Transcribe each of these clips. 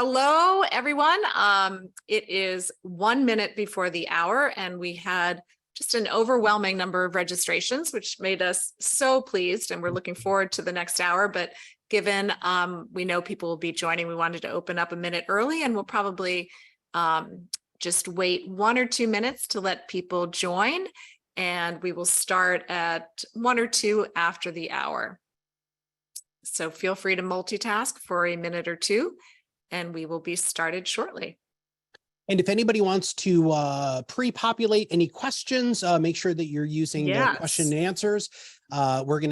Hello, everyone. It is 1 minute before the hour, and we had just an overwhelming number of registrations, which made us so pleased, and we're looking forward to the next hour. But given we know people will be joining, we wanted to open up a minute early, and we'll probably just wait 1 or 2 minutes to let people join, and we will start at 1 or 2 after the hour. So feel free to multitask for a minute or two, and we will be started shortly. And if anybody wants to pre-populate any questions, make sure that you're using the question and answers. We're going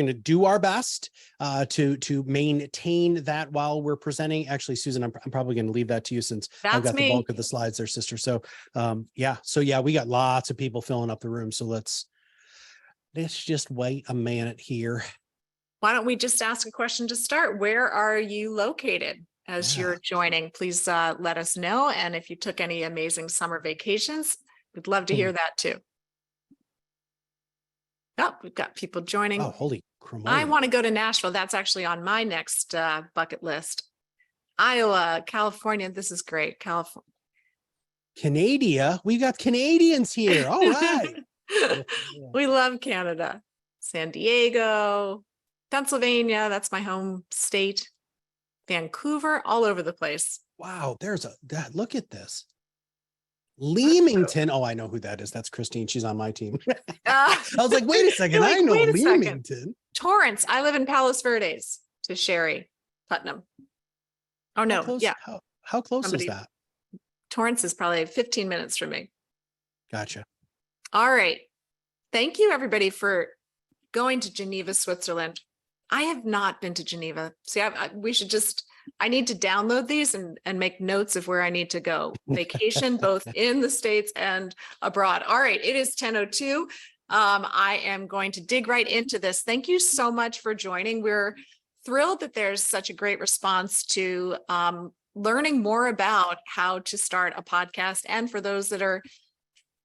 to do our best to maintain that while we're presenting. Actually, Susan, I'm probably going to leave that to you since I've got the bulk of the slides there, sister. So yeah, we got lots of people filling up the room. So let's just wait a minute here. Why don't we just ask a question to start? Where are you located as you're joining? Please let us know. And if you took any amazing summer vacations, we'd love to hear that too. Oh, we've got people joining. Oh, holy crap. I want to go to Nashville. That's actually on my next bucket list. Iowa, California. This is great. California. Canada. We got Canadians here. All right. We love Canada. San Diego, Pennsylvania, that's my home state. Vancouver, all over the place. Wow, look at this. Leamington. Oh, I know who that is. That's Christine. She's on my team. I was like, wait a second. I know Leamington. Torrance. I live in Palos Verdes to Sherry, Putnam. Oh, no. How close is that? Torrance is probably 15 minutes from me. Gotcha. All right. Thank you, everybody, for going to Geneva, Switzerland. I have not been to Geneva. See, I need to download these and make notes of where I need to go. Vacation, both in the States and abroad. All right, it is 10:02. I am going to dig right into this. Thank you so much for joining. We're thrilled that there's such a great response to learning more about how to start a podcast. And for those that are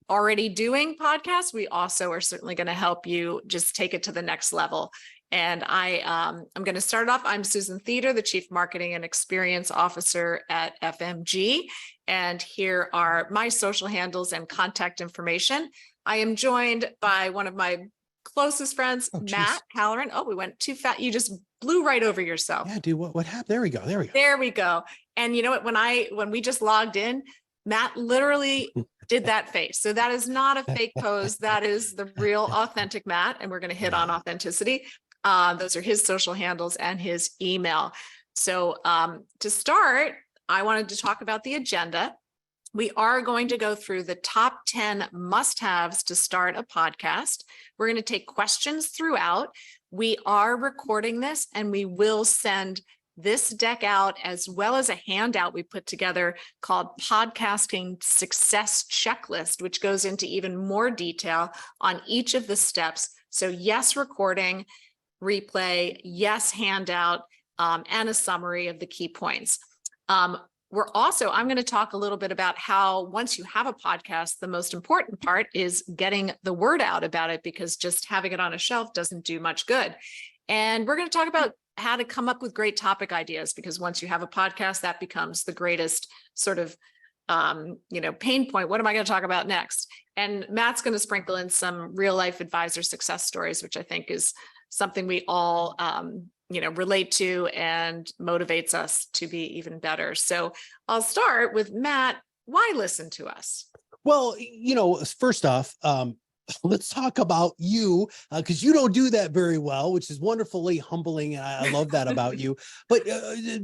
already doing podcasts, we also are certainly going to help you just take it to the next level. And I'm going to start off. I'm Susan Theder, the Chief Marketing and Experience Officer at FMG. And here are my social handles and contact information. I am joined by one of my closest friends, Matt Halloran. Oh, we went too fast. You just blew right over yourself. Yeah, dude, what happened? There we go. There we go. And you know what? When we just logged in, Matt literally did that face. So that is not a fake pose. That is the real authentic Matt. And we're going to hit on authenticity. Those are his social handles and his email. So to start, I wanted to talk about the agenda. We are going to go through the top 10 must-haves to start a podcast. We're going to take questions throughout. We are recording this, and we will send this deck out as well as a handout we put together called Podcasting Success Checklist, which goes into even more detail on each of the steps. So yes, recording, replay, yes, handout, and a summary of the key points. I'm going to talk a little bit about how once you have a podcast, the most important part is getting the word out about it, because just having it on a shelf doesn't do much good. And we're going to talk about how to come up with great topic ideas, because once you have a podcast, that becomes the greatest sort of pain point. What am I going to talk about next? And Matt's going to sprinkle in some real life advisor success stories, which I think is something we all, relate to and motivates us to be even better. So I'll start with Matt. Why listen to us? Well, first off, let's talk about you, because you don't do that very well, which is wonderfully humbling. And I love that about you. But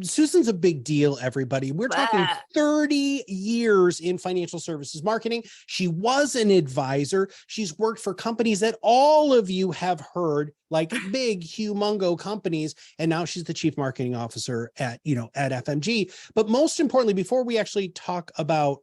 Susan's a big deal, everybody. We're talking 30 years in financial services marketing. She was an advisor. She's worked for companies that all of you have heard, like big, humongo companies. And now she's the Chief Marketing Officer at FMG. But most importantly, before we actually talk about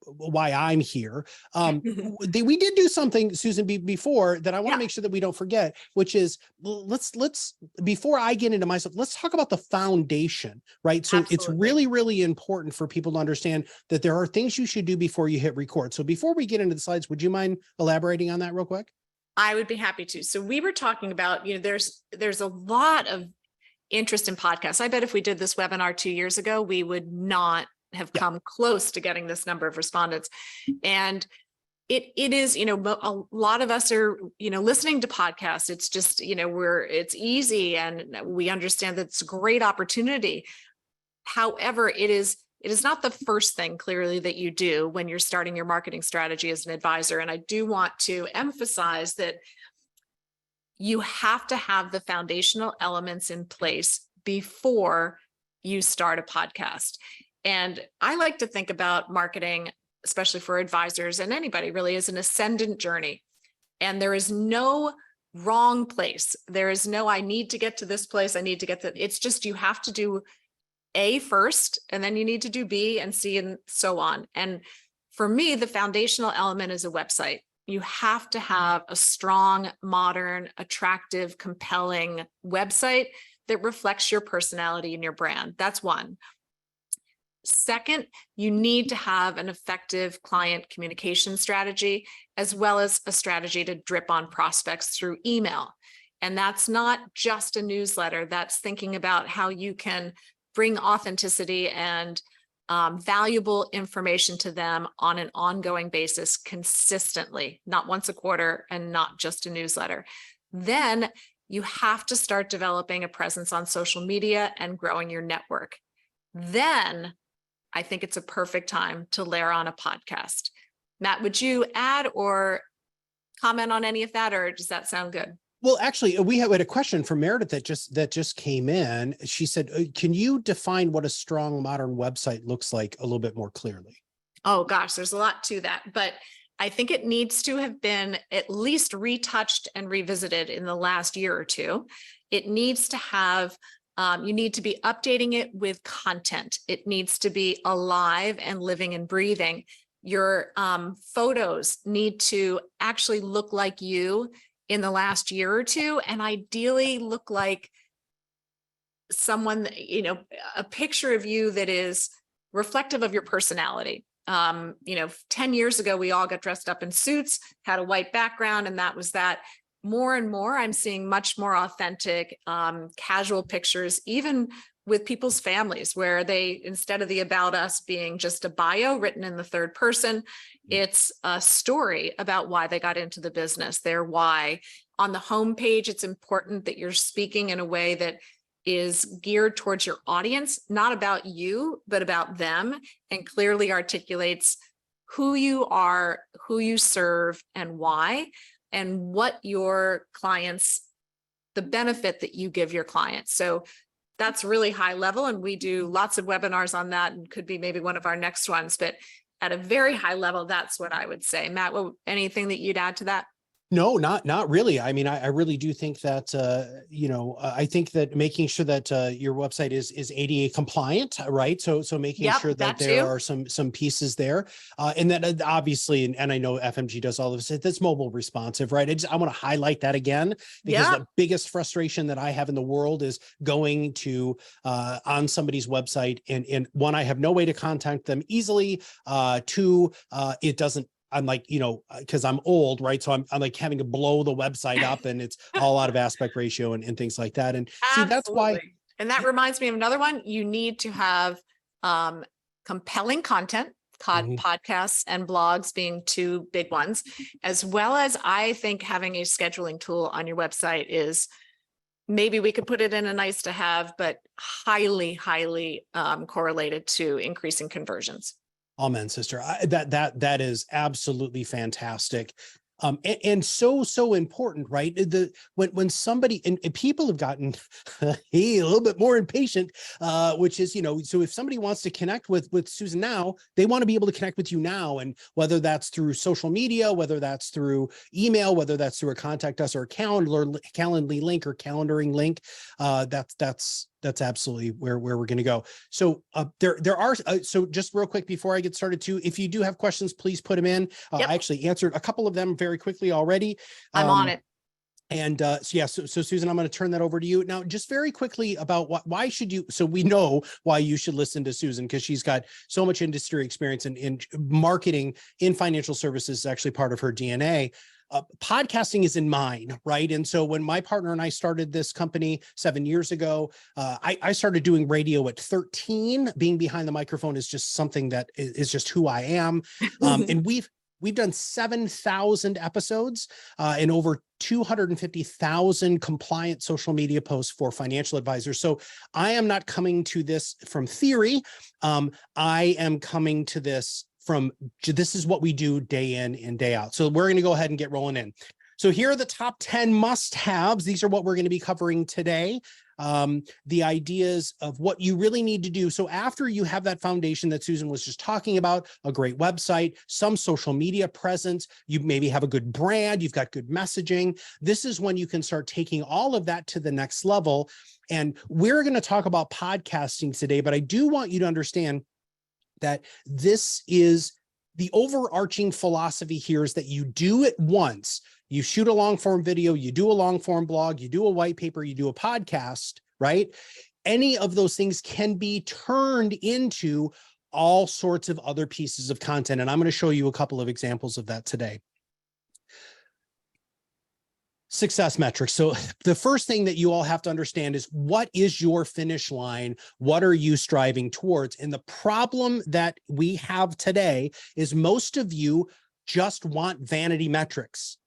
why I'm here. We did do something, Susan, before that I want to make sure that we don't forget, which is let's before I get into myself, let's talk about the foundation, right? So It's really, really important for people to understand that there are things you should do before you hit record. So before we get into the slides, would you mind elaborating on that real quick? I would be happy to. So we were talking about, there's a lot of interest in podcasts. I bet if we did this webinar 2 years ago, we would not have come close to getting this number of respondents. And it is, a lot of us are, listening to podcasts. It's just, it's easy and we understand that it's a great opportunity. However, it is not the first thing clearly that you do when you're starting your marketing strategy as an advisor. And I do want to emphasize that you have to have the foundational elements in place before you start a podcast. And I like to think about marketing, especially for advisors and anybody really, as an ascendant journey. And there is no wrong place. There is no, I need to get to this place. I need to get to, it's just, you have to do A first, and then you need to do B and C and so on. And for me, the foundational element is a website. You have to have a strong, modern, attractive, compelling website that reflects your personality and your brand. That's one. Second, you need to have an effective client communication strategy, as well as a strategy to drip on prospects through email. And that's not just a newsletter. That's thinking about how you can bring authenticity and valuable information to them on an ongoing basis consistently, not once a quarter and not just a newsletter. Then you have to start developing a presence on social media and growing your network. Then I think it's a perfect time to layer on a podcast. Matt, would you add or comment on any of that, or does that sound good? Well, actually, we had a question from Meredith that just came in. She said, can you define what a strong modern website looks like a little bit more clearly? Oh gosh, there's a lot to that, but I think it needs to have been at least retouched and revisited in the last year or two. It needs to have, you need to be updating it with content. It needs to be alive and living and breathing. Your photos need to actually look like you in the last year or two, and ideally look like someone, a picture of you that is reflective of your personality. 10 years ago, we all got dressed up in suits, had a white background, and that was that. More and more, I'm seeing much more authentic, casual pictures, even with people's families, where they, instead of the about us being just a bio written in the third person, it's a story about why they got into the business, their why. On the homepage, it's important that you're speaking in a way that is geared towards your audience, not about you, but about them, and clearly articulates who you are, who you serve, and why, and what your clients, the benefit that you give your clients. So that's really high level, and we do lots of webinars on that, and could be maybe one of our next ones, but at a very high level, that's what I would say. Matt, anything that you'd add to that? No, not really. I mean, I really do think that, I think that making sure that your website is ADA compliant, right? So making sure that there are some pieces there, and that obviously, and I know FMG does all of this, that's mobile responsive, right? I want to highlight that again, because the biggest frustration that I have in the world is going to on somebody's website, and one, I have no way to contact them easily. Two, it doesn't. I'm like, because I'm old, right? So I'm like having to blow the website up, and it's all out of aspect ratio and things like that. And see, that's why. And that reminds me of another one. You need to have compelling content, podcasts and blogs being two big ones, as well as I think having a scheduling tool on your website is, maybe we could put it in a nice to have, but highly, highly correlated to increasing conversions. Amen, sister. That is absolutely fantastic. And so important, right? When somebody and people have gotten a little bit more impatient, which is, so if somebody wants to connect with Susan now, they want to be able to connect with you now. And whether that's through social media, whether that's through email, whether that's through a contact us or a Calendly link or calendaring link, that's absolutely where we're going to go. So there are, so just real quick before I get started too, if you do have questions, please put them in. I actually answered a couple of them very quickly already. I'm on it. And so Susan, I'm going to turn that over to you now, just very quickly about why should you, so we know why you should listen to Susan, because she's got so much industry experience in marketing in financial services, is actually part of her DNA. podcasting is in mine, right? And so when my partner and I started this company 7 years ago, I started doing radio at 13. Being behind the microphone is just something that is just who I am. And we've done 7,000 episodes and over 250,000 compliant social media posts for financial advisors. So I am not coming to this from theory. I am coming to this this is what we do day in and day out. So we're going to go ahead and get rolling in. So here are the top 10 must-haves. These are what we're going to be covering today. The ideas of what you really need to do. So after you have that foundation that Susan was just talking about, a great website, some social media presence, you maybe have a good brand, you've got good messaging. This is when you can start taking all of that to the next level. And we're going to talk about podcasting today, but I do want you to understand that this is the overarching philosophy here is that you do it once. You shoot a long form video, you do a long form blog, you do a white paper, you do a podcast, right? Any of those things can be turned into all sorts of other pieces of content. And I'm going to show you a couple of examples of that today. Success metrics. So the first thing that you all have to understand is what is your finish line? What are you striving towards? And the problem that we have today is most of you just want vanity metrics.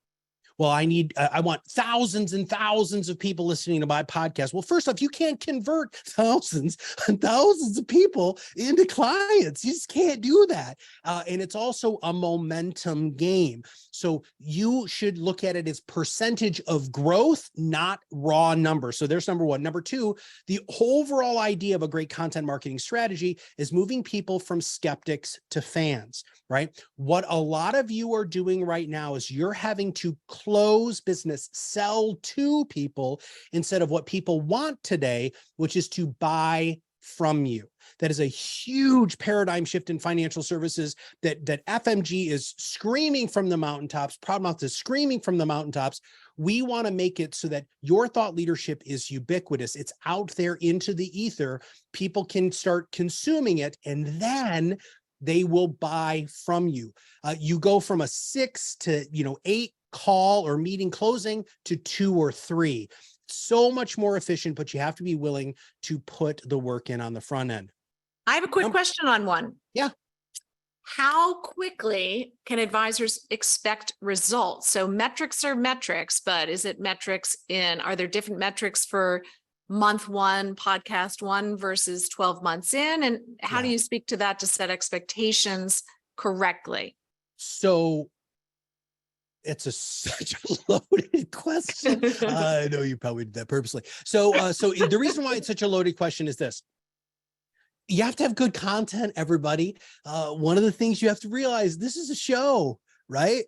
Well, I want thousands and thousands of people listening to my podcast. Well, first off, you can't convert thousands and thousands of people into clients. You just can't do that. And it's also a momentum game. So you should look at it as percentage of growth, not raw numbers. So there's number one. Number two, the overall idea of a great content marketing strategy is moving people from skeptics to fans, right? What a lot of you are doing right now is you're having to close business, sell to people instead of what people want today, which is to buy from you. That is a huge paradigm shift in financial services that FMG is screaming from the mountaintops. ProudMouth is screaming from the mountaintops. We want to make it so that your thought leadership is ubiquitous. It's out there into the ether. People can start consuming it, and then they will buy from you. You go from a 6 to 8 call or meeting closing to 2 or 3. So much more efficient, but you have to be willing to put the work in on the front end. I have a quick question on one. Yeah. How quickly can advisors expect results? So metrics are metrics, but is it are there different metrics for month 1, podcast 1 versus 12 months in? And how do you speak to that to set expectations correctly? So it's such a loaded question. I know you probably did that purposely. So the reason why it's such a loaded question is this. You have to have good content, everybody. One of the things you have to realize, this is a show, right?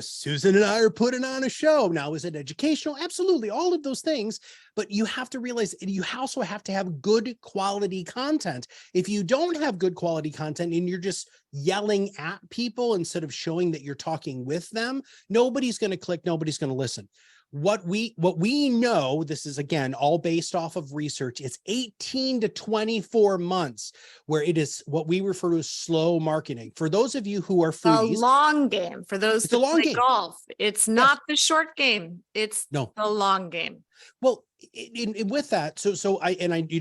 Susan and I are putting on a show. Now, is it educational? Absolutely. All of those things. But you have to realize you also have to have good quality content. If you don't have good quality content and you're just yelling at people instead of showing that you're talking with them, nobody's going to click. Nobody's going to listen. What we know, this is again all based off of research, it's 18 to 24 months where it is what we refer to as slow marketing. For those of you who are foodies, a long game. For those that play golf, it's not the short game. It's the long game. Well, with that,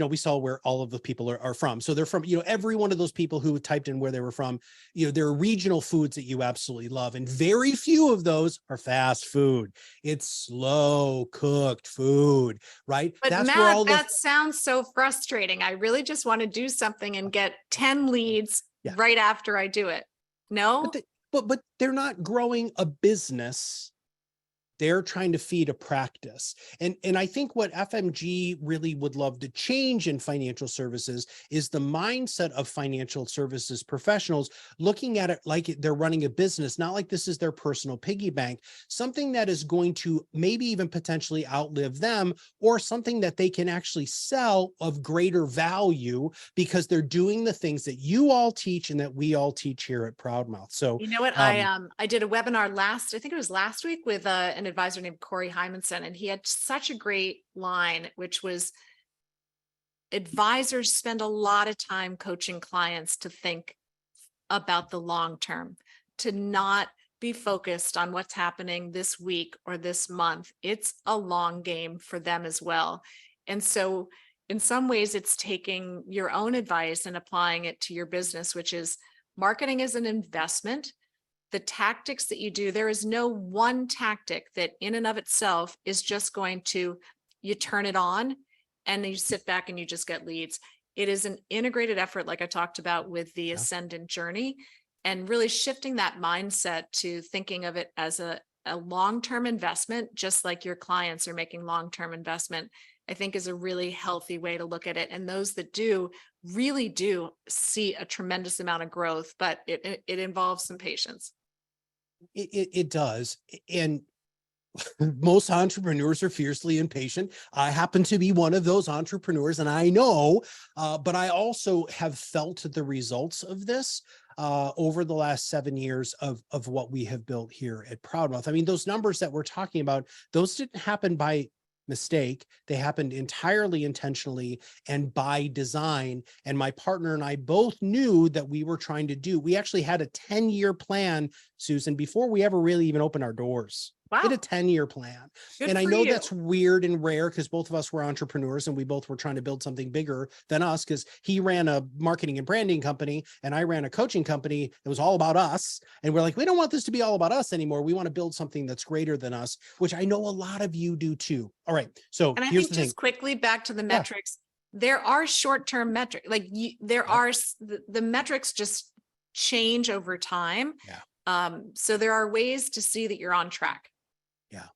we saw where all of the people are from. So they're from, every one of those people who typed in where they were from, there are regional foods that you absolutely love. And very few of those are fast food. It's slow cooked food, right? But Matt, that sounds so frustrating. I really just want to do something and get 10 leads right after I do it. No, but they're not growing a business. They're trying to feed a practice. And I think what FMG really would love to change in financial services is the mindset of financial services professionals looking at it like they're running a business, not like this is their personal piggy bank, something that is going to maybe even potentially outlive them, or something that they can actually sell of greater value because they're doing the things that you all teach and that we all teach here at ProudMouth. So you know what? I did a webinar I think it was last week with an advisor named Corey Hymanson, and he had such a great line, which was advisors spend a lot of time coaching clients to think about the long term, to not be focused on what's happening this week or this month. It's a long game for them as well. And so in some ways, it's taking your own advice and applying it to your business, which is marketing is an investment. The tactics that you do, there is no one tactic that in and of itself is just going to, you turn it on and then you sit back and you just get leads. It is an integrated effort, like I talked about with the Ascendant journey, and really shifting that mindset to thinking of it as a long-term investment, just like your clients are making long-term investment, I think is a really healthy way to look at it. And those that do really do see a tremendous amount of growth, but it involves some patience. It does. And most entrepreneurs are fiercely impatient. I happen to be one of those entrepreneurs, and I know, but I also have felt the results of this over the last 7 years of what we have built here at ProudMouth. I mean, those numbers that we're talking about, those didn't happen by mistake. They happened entirely intentionally and by design. And my partner and I both knew that we were trying to do, we actually had a 10-year plan, Susan, before we ever really even opened our doors. Wow. We had a 10-year plan. Good and I for know you. that's weird and rare because both of us were entrepreneurs and we both were trying to build something bigger than us, because he ran a marketing and branding company and I ran a coaching company. It was all about us. And we're like, we don't want this to be all about us anymore. We want to build something that's greater than us, which I know a lot of you do too. All right. So And I here's think the thing. just quickly back to the metrics, there are short-term metrics, like there are the metrics just change over time. Yeah. So there are ways to see that you're on track. Yeah.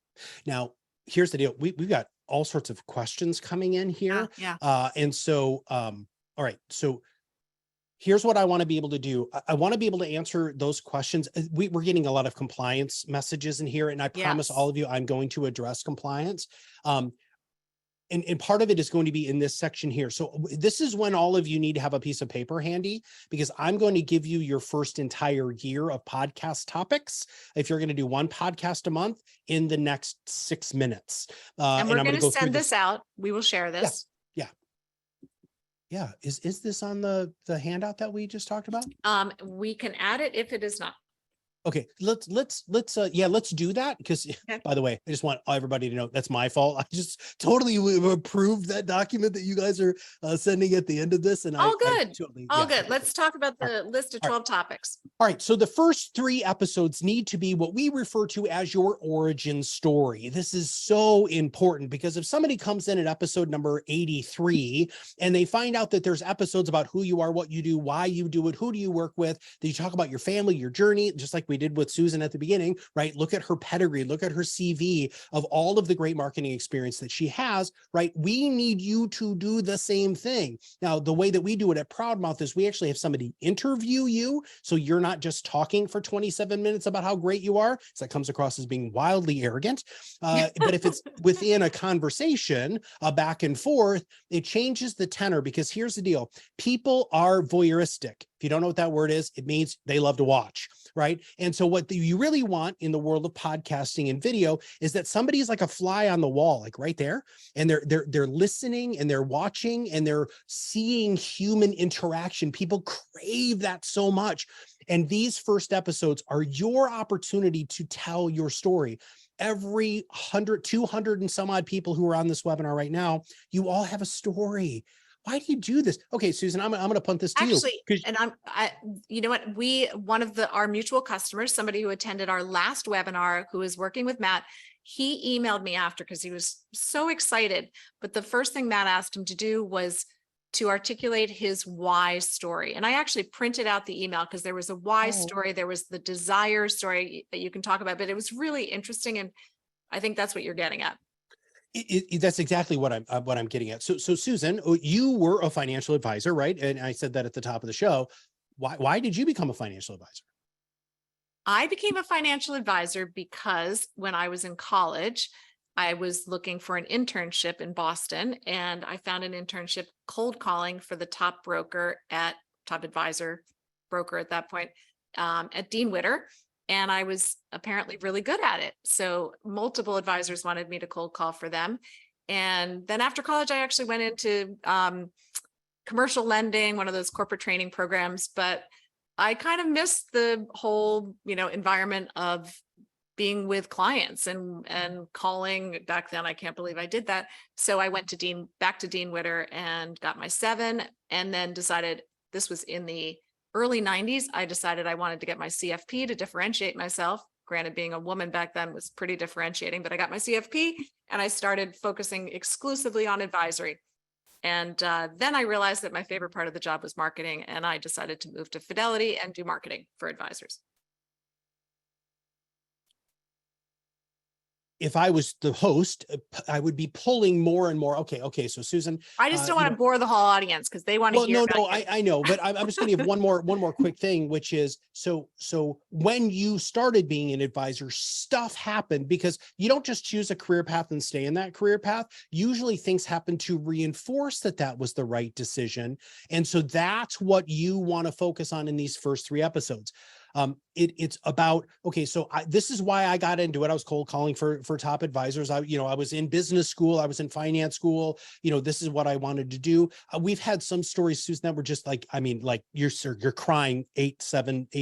Now, here's the deal. We've got all sorts of questions coming in here. Yeah. And so, all right. So here's what I want to be able to do. I want to be able to answer those questions. We're getting a lot of compliance messages in here, and I promise all of you, I'm going to address compliance. And part of it is going to be in this section here. So this is when all of you need to have a piece of paper handy, because I'm going to give you your first entire year of podcast topics. If you're going to do one podcast a month in the next 6 minutes. And we're I'm going to go send this out. We will share this. Yeah. Is this on the handout that we just talked about? We can add it if it is not. Okay, let's do that, because by the way, I just want everybody to know that's my fault. I just totally approved that document that you guys are sending at the end of this. And all good. All good. Let's talk about the list of 12 topics. All right. So the first 3 episodes need to be what we refer to as your origin story. This is so important, because if somebody comes in at episode number 83 and they find out that there's episodes about who you are, what you do, why you do it, who do you work with, that you talk about your family, your journey, just like we did with Susan at the beginning, right? Look at her pedigree, look at her CV of all of the great marketing experience that she has, right? We need you to do the same thing. Now, the way that we do it at ProudMouth is we actually have somebody interview you. So you're not just talking for 27 minutes about how great you are. So that comes across as being wildly arrogant. But if it's within a conversation, a back and forth, it changes the tenor, because here's the deal. People are voyeuristic. If you don't know what that word is, it means they love to watch, right? And so what you really want in the world of podcasting and video is that somebody is like a fly on the wall, like right there, and they're listening and they're watching and they're seeing human interaction. People crave that so much. And these first episodes are your opportunity to tell your story. Every 100, 200 and some odd people who are on this webinar right now, you all have a story. Why do you do this? Okay, Susan, I'm going to punt this to you. And you know what? One of our mutual customers, somebody who attended our last webinar, who is working with Matt, he emailed me after because he was so excited. But the first thing Matt asked him to do was to articulate his why story. And I actually printed out the email because there was a why story. There was the desire story that you can talk about, but it was really interesting. And I think that's what you're getting at. That's exactly what I'm getting at. So Susan, you were a financial advisor, right? And I said that at the top of the show. Why did you become a financial advisor? I became a financial advisor because when I was in college, I was looking for an internship in Boston, and I found an internship cold calling for the top advisor broker at that point, at Dean Witter. And I was apparently really good at it. So multiple advisors wanted me to cold call for them. And then after college, I actually went into commercial lending, one of those corporate training programs. But I kind of missed the whole, environment of being with clients and calling back then. I can't believe I did that. So I went to back to Dean Witter and got my 7, and then decided, this was in the early 90s. I decided I wanted to get my CFP to differentiate myself. Granted, being a woman back then was pretty differentiating, but I got my CFP and I started focusing exclusively on advisory. And then I realized that my favorite part of the job was marketing, and I decided to move to Fidelity and do marketing for advisors. If I was the host, I would be pulling more and more. Okay. So Susan, I just don't want to bore the whole audience because they want to hear. No, I know, but I'm just going to give one more quick thing, which is, so when you started being an advisor, stuff happened, because you don't just choose a career path and stay in that career path. Usually things happen to reinforce that was the right decision. And so that's what you want to focus on in these first 3 episodes. It's about, okay, so this is why I got into it. I was cold calling for top advisors. I was in business school. I was in finance school. This is what I wanted to do. We've had some stories, Susan, that were just like, you're crying 8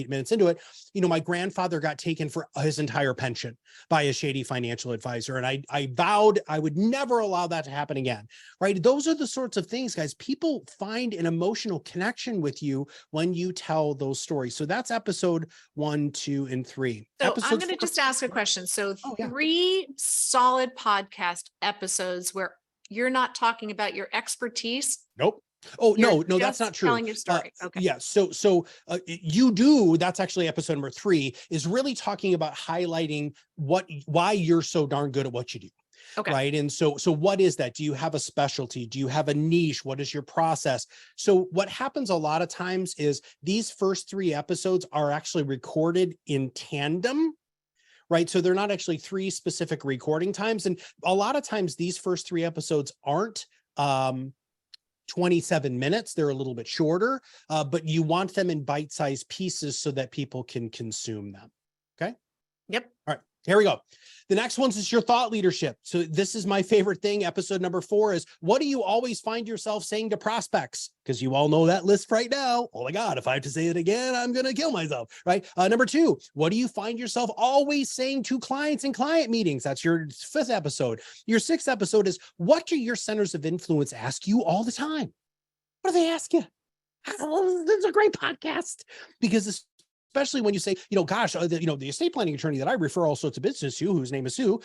minutes into it. My grandfather got taken for his entire pension by a shady financial advisor. And I vowed I would never allow that to happen again, right? Those are the sorts of things, guys. People find an emotional connection with you when you tell those stories. So that's episode 1, 2, and 3. So Episode I'm going to 4. just ask a question. So Yeah. 3 solid podcast episodes where you're not talking about your expertise. Nope. Oh, You're no, that's just not true. telling your story. Okay. Yeah. So you do, that's actually episode number 3, is really talking about highlighting why you're so darn good at what you do. Okay. Right. And so what is that? Do you have a specialty? Do you have a niche? What is your process? So what happens a lot of times is these first 3 episodes are actually recorded in tandem. Right. So they're not actually 3 specific recording times. And a lot of times these first 3 episodes aren't 27 minutes. They're a little bit shorter, but you want them in bite-sized pieces so that people can consume them. Okay. Yep. All right. Here we go. The next one is your thought leadership. So this is my favorite thing. Episode number 4 is, what do you always find yourself saying to prospects? Because you all know that list right now. Oh my God, if I have to say it again, I'm going to kill myself, right? Number 2, what do you find yourself always saying to clients in client meetings? That's your 5th episode. Your 6th episode is, what do your centers of influence ask you all the time? What do they ask you? Oh, this is a great podcast, because this, especially when you say, gosh, the estate planning attorney that I refer all sorts of business to, whose name is Sue,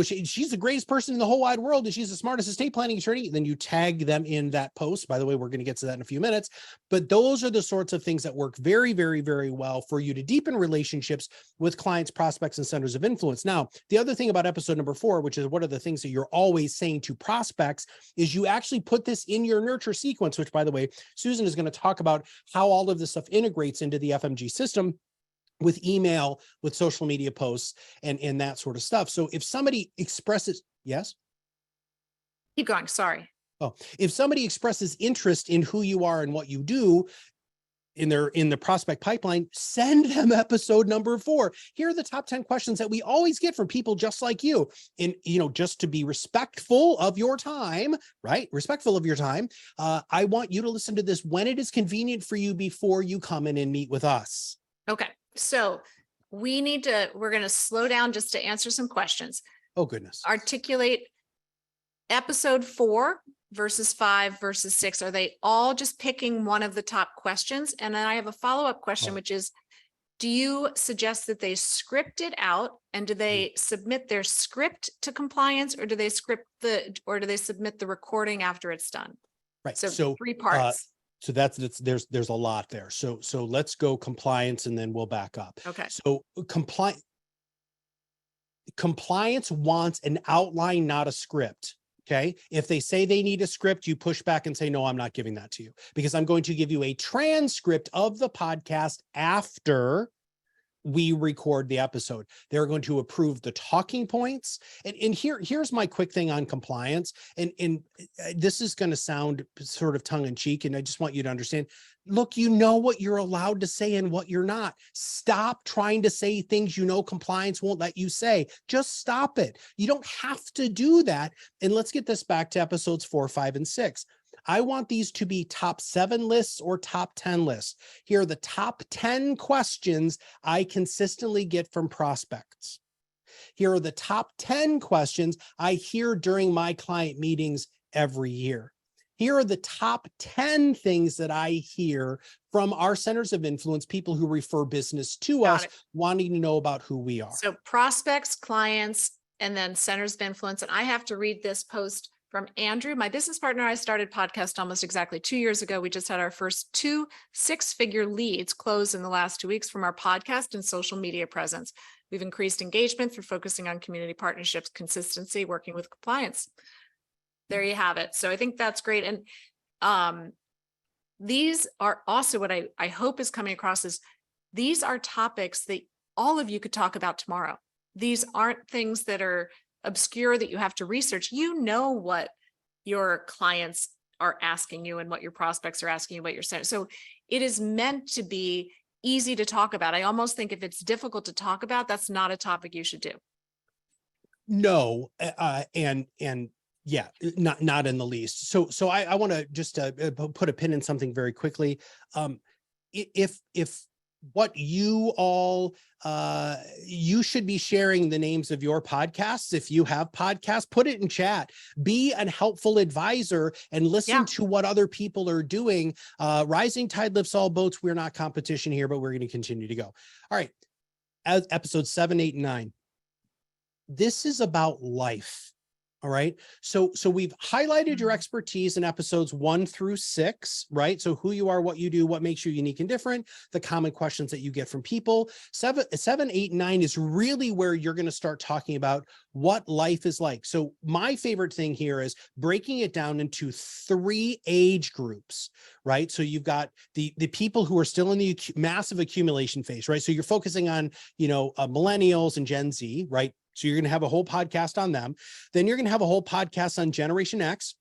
she's the greatest person in the whole wide world, and she's the smartest estate planning attorney. Then you tag them in that post. By the way, we're going to get to that in a few minutes. But those are the sorts of things that work very, very, very well for you to deepen relationships with clients, prospects, and centers of influence. Now, the other thing about episode number 4, which is what are the things that you're always saying to prospects, is you actually put this in your nurture sequence, which, by the way, Susan is going to talk about how all of this stuff integrates into the FMG system, with email, with social media posts, and that sort of stuff. So if somebody expresses, yes? Keep going. Sorry. Oh, if somebody expresses interest in who you are and what you do in the prospect pipeline, send them episode number 4. Here are the top 10 questions that we always get from people just like you. And, just to be respectful of your time, right? Respectful of your time. I want you to listen to this when it is convenient for you before you come in and meet with us. Okay. So we're going to slow down just to answer some questions. Oh, goodness. Articulate episode 4 versus 5 versus 6. Are they all just picking one of the top questions? And then I have a follow-up question, which is, do you suggest that they script it out, and do they submit their script to compliance, or do they submit the recording after it's done? Right. So 3 parts. So there's a lot there. So let's go compliance, and then we'll back up. Okay. So compliance wants an outline, not a script. Okay. If they say they need a script, you push back and say, no, I'm not giving that to you, because I'm going to give you a transcript of the podcast after we record the episode. They're going to approve the talking points. And here's my quick thing on compliance. And this is going to sound sort of tongue in cheek, and I just want you to understand, look, you know what you're allowed to say and what you're not. Stop trying to say things compliance won't let you say. Just stop it. You don't have to do that. And let's get this back to episodes 4, 5, and 6. I want these to be top 7 lists or top 10 lists. Here are the top 10 questions I consistently get from prospects. Here are the top 10 questions I hear during my client meetings every year. Here are the top 10 things that I hear from our centers of influence, people who refer business to us, wanting to know about who we are. So prospects, clients, and then centers of influence. And I have to read this post from Andrew, my business partner. I started podcast almost exactly 2 years ago. We just had our first 2 6-figure leads close in the last 2 weeks from our podcast and social media presence. We've increased engagement through focusing on community partnerships, consistency, working with compliance. There you have it. So I think that's great. And these are also what I hope is coming across is these are topics that all of you could talk about tomorrow. These aren't things that are obscure that you have to research. You know what your clients are asking you and what your prospects are asking you, what you're saying. So it is meant to be easy to talk about. I almost think if it's difficult to talk about, that's not a topic you should do. No, and yeah, not in the least. So I want to just put a pin in something very quickly. If what you all, you should be sharing the names of your podcasts. If you have podcasts, put it in chat, be a helpful advisor and listen to what other people are doing. Rising tide lifts all boats. We're not competition here, but we're going to continue to go. All right. As episode 7, 8, and 9, this is about life. All right. So we've highlighted your expertise in episodes 1 through 6, right? So who you are, what you do, what makes you unique and different, the common questions that you get from people. 7, 8, and 9 is really where you're going to start talking about what life is like. So my favorite thing here is breaking it down into 3 age groups, right? So you've got the people who are still in the massive accumulation phase, right? So you're focusing on, millennials and Gen Z, right? So you're going to have a whole podcast on them. Then you're going to have a whole podcast on Generation X,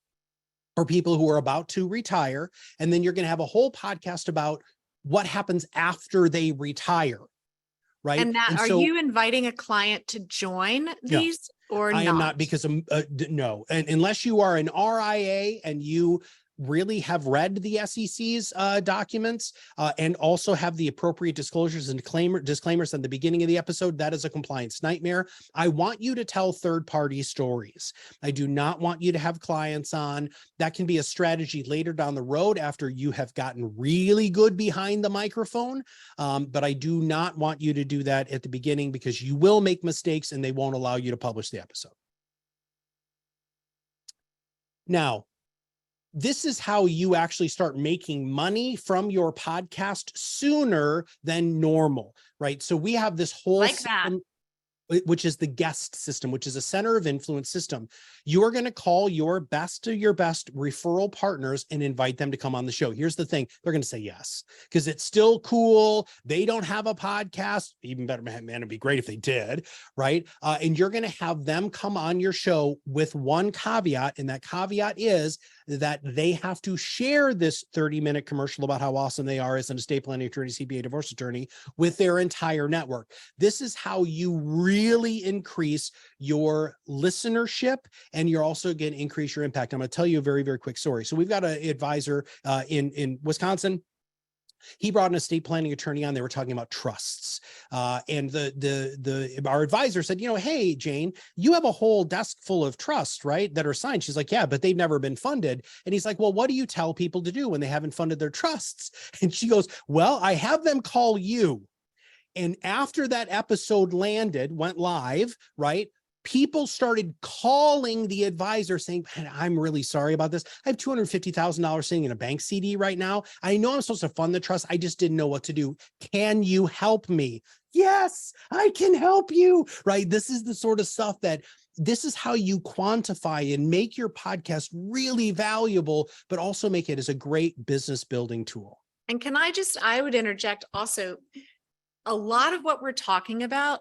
or people who are about to retire. And then you're going to have a whole podcast about what happens after they retire, right? And Matt, are you inviting a client to join these or not? I am not, because no. And unless you are an RIA and you really have read the SEC's documents and also have the appropriate disclosures and disclaimers at the beginning of the episode, that is a compliance nightmare. I want you to tell third-party stories. I do not want you to have clients on. That can be a strategy later down the road after you have gotten really good behind the microphone. But I do not want you to do that at the beginning, because you will make mistakes and they won't allow you to publish the episode. Now, this is how you actually start making money from your podcast sooner than normal, right? So we have this whole system, which is the guest system, which is a center of influence system. You are going to call your best of your best referral partners and invite them to come on the show. Here's the thing. They're going to say yes, because it's still cool. They don't have a podcast. Even better, man, it'd be great if they did, right? And you're going to have them come on your show with one caveat. And that caveat is that they have to share this 30-minute commercial about how awesome they are as an estate planning attorney, CPA, divorce attorney with their entire network. This is how you really increase your listenership, and you're also going to increase your impact. I'm going to tell you a very, very quick story. So we've got an advisor in Wisconsin. He brought an estate planning attorney on. They were talking about trusts. And our advisor said, hey, Jane, you have a whole desk full of trusts, right, that are signed. She's like, yeah, but they've never been funded. And he's like, well, what do you tell people to do when they haven't funded their trusts? And she goes, well, I have them call you. And after that episode went live, right, people started calling the advisor saying, man, I'm really sorry about this. I have $250,000 sitting in a bank CD right now. I know I'm supposed to fund the trust. I just didn't know what to do. Can you help me? Yes, I can help you, right? This is the sort of stuff this is how you quantify and make your podcast really valuable, but also make it as a great business building tool. And I would interject also, a lot of what we're talking about,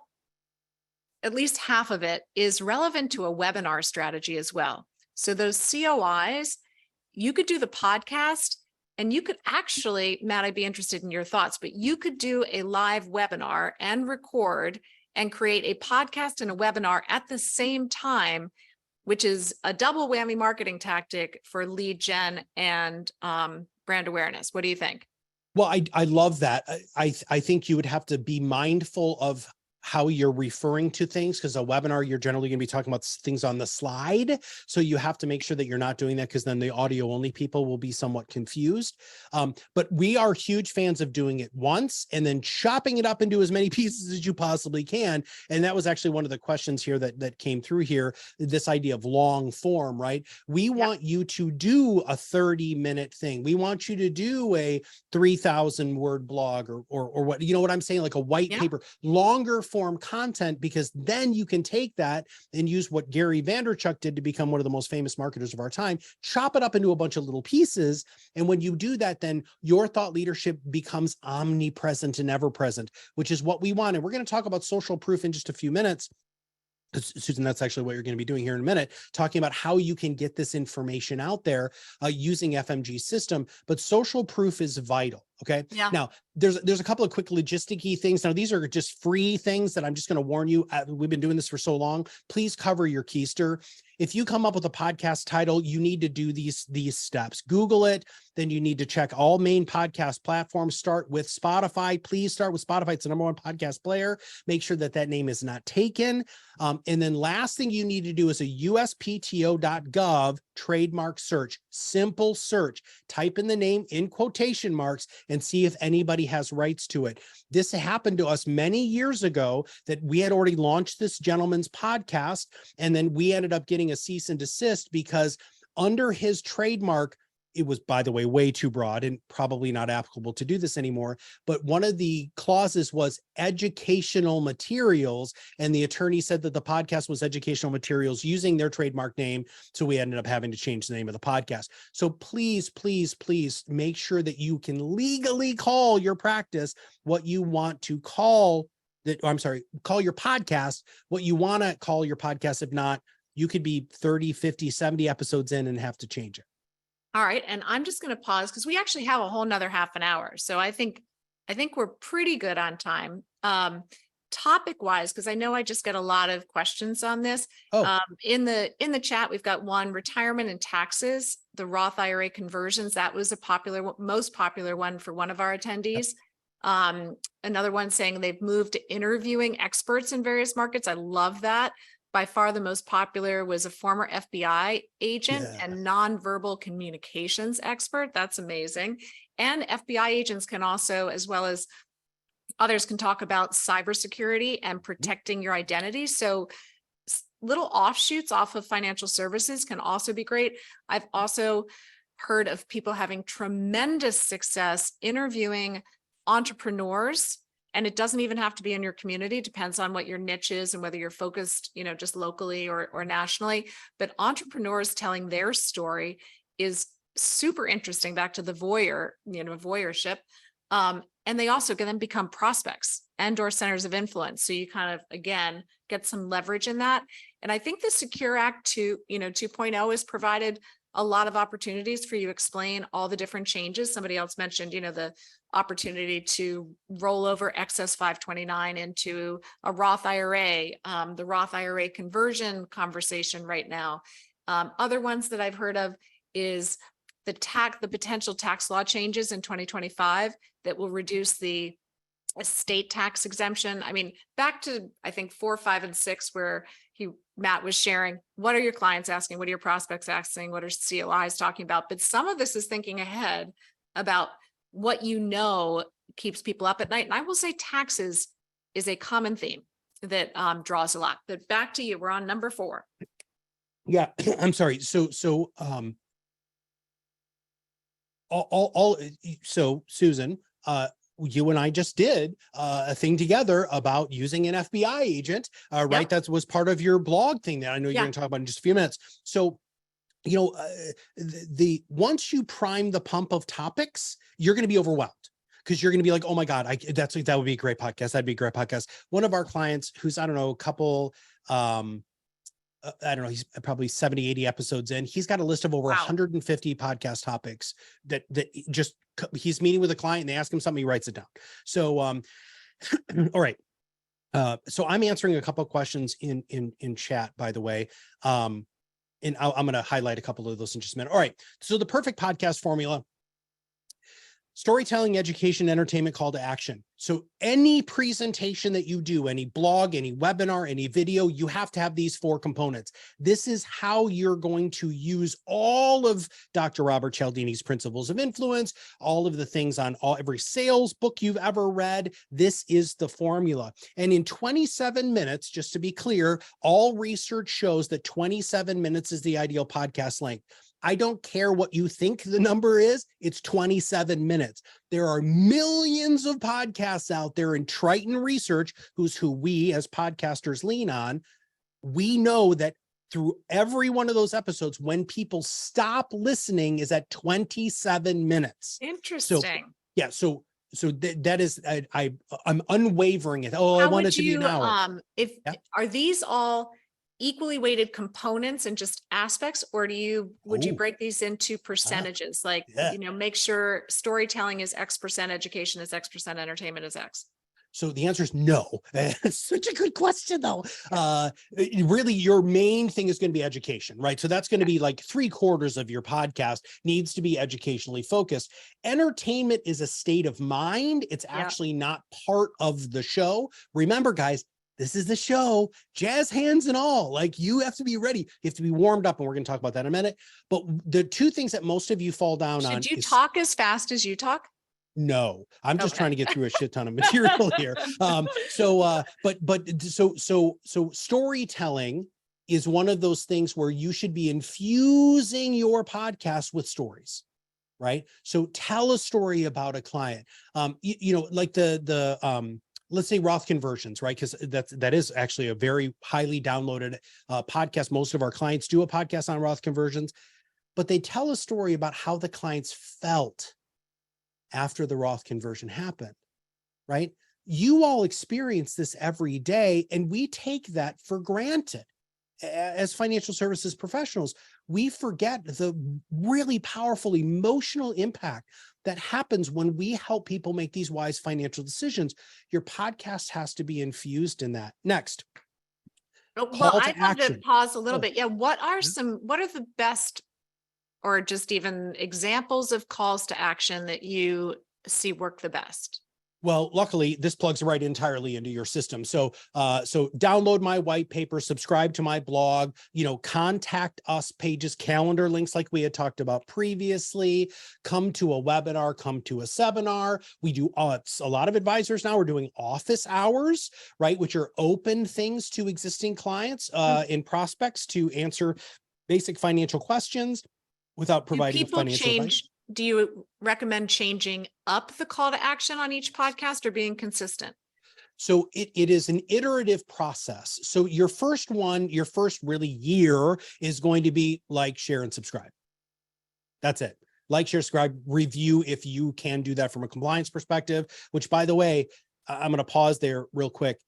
at least half of it, is relevant to a webinar strategy as well. So those COIs, you could do the podcast, and you could actually, Matt, I'd be interested in your thoughts, but you could do a live webinar and record and create a podcast and a webinar at the same time which is a double whammy marketing tactic for lead gen and brand awareness. What do you think? Well, I love that. I think you would have to be mindful of how you're referring to things, because a webinar, you're generally going to be talking about things on the slide. So you have to make sure that you're not doing that, because then the audio only people will be somewhat confused. But we are huge fans of doing it once and then chopping it up into as many pieces as you possibly can. And that was actually one of the questions here that came through here, this idea of long form, right? We want you to do a 30-minute thing. We want you to do a 3,000 word blog or what, you know what I'm saying? Like a white paper, longer form content, because then you can take that and use what Gary Vaynerchuk did to become one of the most famous marketers of our time, chop it up into a bunch of little pieces. And when you do that, then your thought leadership becomes omnipresent and ever present, which is what we want. And we're going to talk about social proof in just a few minutes. Susan, that's actually what you're going to be doing here in a minute, talking about how you can get this information out there using FMG system. But social proof is vital. Okay. Yeah. Now, there's a couple of quick logisticy things. Now, these are just free things that I'm just going to warn you. We've been doing this for so long. Please cover your keister. If you come up with a podcast title, you need to do these steps. Google it. Then you need to check all main podcast platforms. Start with Spotify. Please start with Spotify. It's the #1 podcast player. Make sure that name is not taken. And then last thing you need to do is a uspto.gov trademark search. Simple search. Type in the name in quotation marks and see if anybody has rights to it. This happened to us many years ago, that we had already launched this gentleman's podcast, and then we ended up getting a cease and desist because under his trademark, it was, by the way, way too broad and probably not applicable to do this anymore. But one of the clauses was educational materials. And the attorney said that the podcast was educational materials using their trademark name. So we ended up having to change the name of the podcast. So please, please, please make sure that you can legally call your practice what you want to call call your podcast what you want to call your podcast. If not, you could be 30, 50, 70 episodes in and have to change it. All right. And I'm just going to pause because we actually have a whole nother half an hour. So I think we're pretty good on time. Topic wise, because I know I just get a lot of questions on this. In the chat, we've got one: retirement and taxes, the Roth IRA conversions. That was a most popular one for one of our attendees. Another one saying they've moved to interviewing experts in various markets. I love that. By far the most popular was a former FBI agent and nonverbal communications expert. That's amazing. And FBI agents can also, as well as others, can talk about cybersecurity and protecting your identity. So little offshoots off of financial services can also be great. I've also heard of people having tremendous success interviewing entrepreneurs. And it doesn't even have to be in your community. It depends on what your niche is and whether you're focused, just locally or nationally. But entrepreneurs telling their story is super interesting. Back to the voyeurship. And they also can then become prospects and/or centers of influence. So you kind of, again, get some leverage in that. And I think the Secure Act 2.0 has provided a lot of opportunities for you to explain all the different changes. Somebody else mentioned, the opportunity to roll over excess 529 into a Roth IRA, the Roth IRA conversion conversation right now. Other ones that I've heard of is the potential tax law changes in 2025 that will reduce the estate tax exemption. I mean, back to, I think 4, 5, and 6, where Matt was sharing, what are your clients asking? What are your prospects asking? What are COIs talking about? But some of this is thinking ahead about what keeps people up at night. And I will say taxes is a common theme that draws a lot. But back to you, we're on number 4. Yeah, I'm sorry. So Susan, you and I just did a thing together about using an FBI agent, right? Yep. That was part of your blog thing that I know you're going to talk about in just a few minutes. So, once you prime the pump of topics, you're going to be overwhelmed, because you're going to be like, oh my God, that would be a great podcast. That'd be a great podcast. One of our clients who's, I don't know, a couple, I don't know, he's probably 70, 80 episodes in. He's got a list of over 150 podcast topics that just, he's meeting with a client and they ask him something, he writes it down. So, all right. So I'm answering a couple of questions in chat, by the way. and I'm going to highlight a couple of those in just a minute. All right. So the perfect podcast formula: storytelling, education, entertainment, call to action. So any presentation that you do, any blog, any webinar, any video, you have to have these 4 components. This is how you're going to use all of Dr. Robert Cialdini's principles of influence, all of the things on every sales book you've ever read. This is the formula. And in 27 minutes, just to be clear, all research shows that 27 minutes is the ideal podcast length. I don't care what you think the number is, it's 27 minutes. There are millions of podcasts out there in Triton Research, who we as podcasters lean on. We know that through every one of those episodes, when people stop listening is at 27 minutes. Interesting. So that is, I'm unwavering. I want it to be an hour. Are these all equally weighted components and just aspects, or would you break these into percentages? Make sure storytelling is X%, education is X%, entertainment is X. So the answer is no. It's such a good question, though. Really, your main thing is going to be education, right? So that's going to be like 3/4 of your podcast needs to be educationally focused. Entertainment is a state of mind. It's actually not part of the show. Remember, guys, this is the show, jazz hands and all. Like, you have to be ready. You have to be warmed up, and we're going to talk about that in a minute. But the 2 things that most of you fall down on. Should you talk as fast as you talk? No, I'm just trying to get through a shit ton of material here. So storytelling is one of those things where you should be infusing your podcast with stories, right? So tell a story about a client. Like let's say Roth conversions, right? Because that is actually a very highly downloaded podcast. Most of our clients do a podcast on Roth conversions, but they tell a story about how the clients felt after the Roth conversion happened, right? You all experience this every day, and we take that for granted. As financial services professionals, we forget the really powerful emotional impact that happens when we help people make these wise financial decisions. Your podcast has to be infused in that. Next. Well, I'd love to pause a little bit. Yeah. What are the best, or just even examples of calls to action that you see work the best? Well, luckily, this plugs right entirely into your system. So download my white paper, subscribe to my blog, contact us pages, calendar links like we had talked about previously, come to a webinar, come to a seminar. We do a lot of advisors now are doing office hours, right? Which are open things to existing clients and prospects to answer basic financial questions without providing financial advice. Do you recommend changing up the call to action on each podcast or being consistent? So it is an iterative process. So your first really year is going to be like, share, and subscribe. That's it. Like, share, subscribe, review if you can do that from a compliance perspective, which, by the way, I'm going to pause there real quick.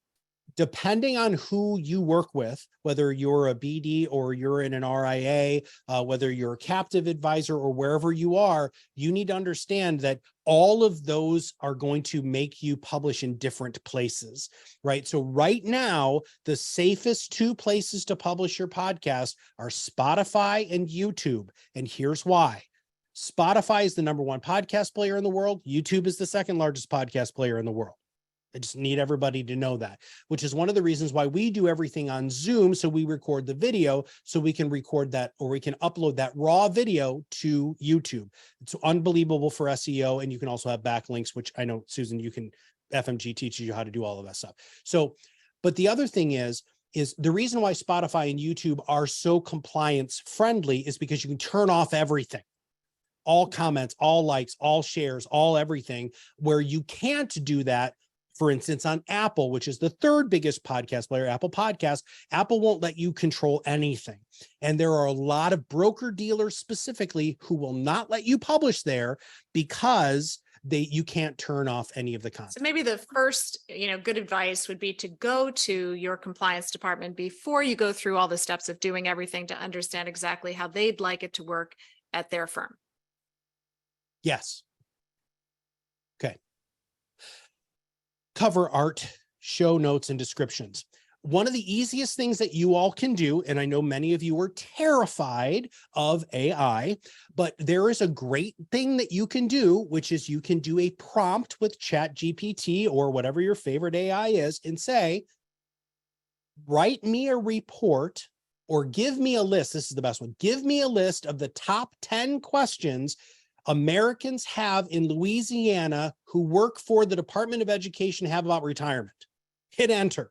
Depending on who you work with, whether you're a BD or you're in an RIA, whether you're a captive advisor or wherever you are, you need to understand that all of those are going to make you publish in different places, right? So right now, the safest 2 places to publish your podcast are Spotify and YouTube. And here's why. Spotify is the #1 podcast player in the world. YouTube is the 2nd largest podcast player in the world. I just need everybody to know that, which is one of the reasons why we do everything on Zoom. So we record the video so we can record that, or we can upload that raw video to YouTube. It's unbelievable for SEO. And you can also have backlinks, which I know, Susan, FMG teaches you how to do all of that stuff. So, but the other thing is the reason why Spotify and YouTube are so compliance friendly is because you can turn off everything. All comments, all likes, all shares, all everything. Where you can't do that, for instance, on Apple, which is the 3rd biggest podcast player, Apple Podcasts, Apple won't let you control anything. And there are a lot of broker dealers specifically who will not let you publish there because you can't turn off any of the content. So maybe the first, good advice would be to go to your compliance department before you go through all the steps of doing everything to understand exactly how they'd like it to work at their firm. Yes. Okay. Cover art, show notes, and descriptions. one of the easiest things that you all can do, and I know many of you are terrified of AI, but there is a great thing that you can do, which is you can do a prompt with ChatGPT or whatever your favorite AI is and say, write me a report or give me a list. This is the best one. Give me a list of the top 10 questions Americans have in Louisiana who work for the Department of Education have about retirement. Hit enter.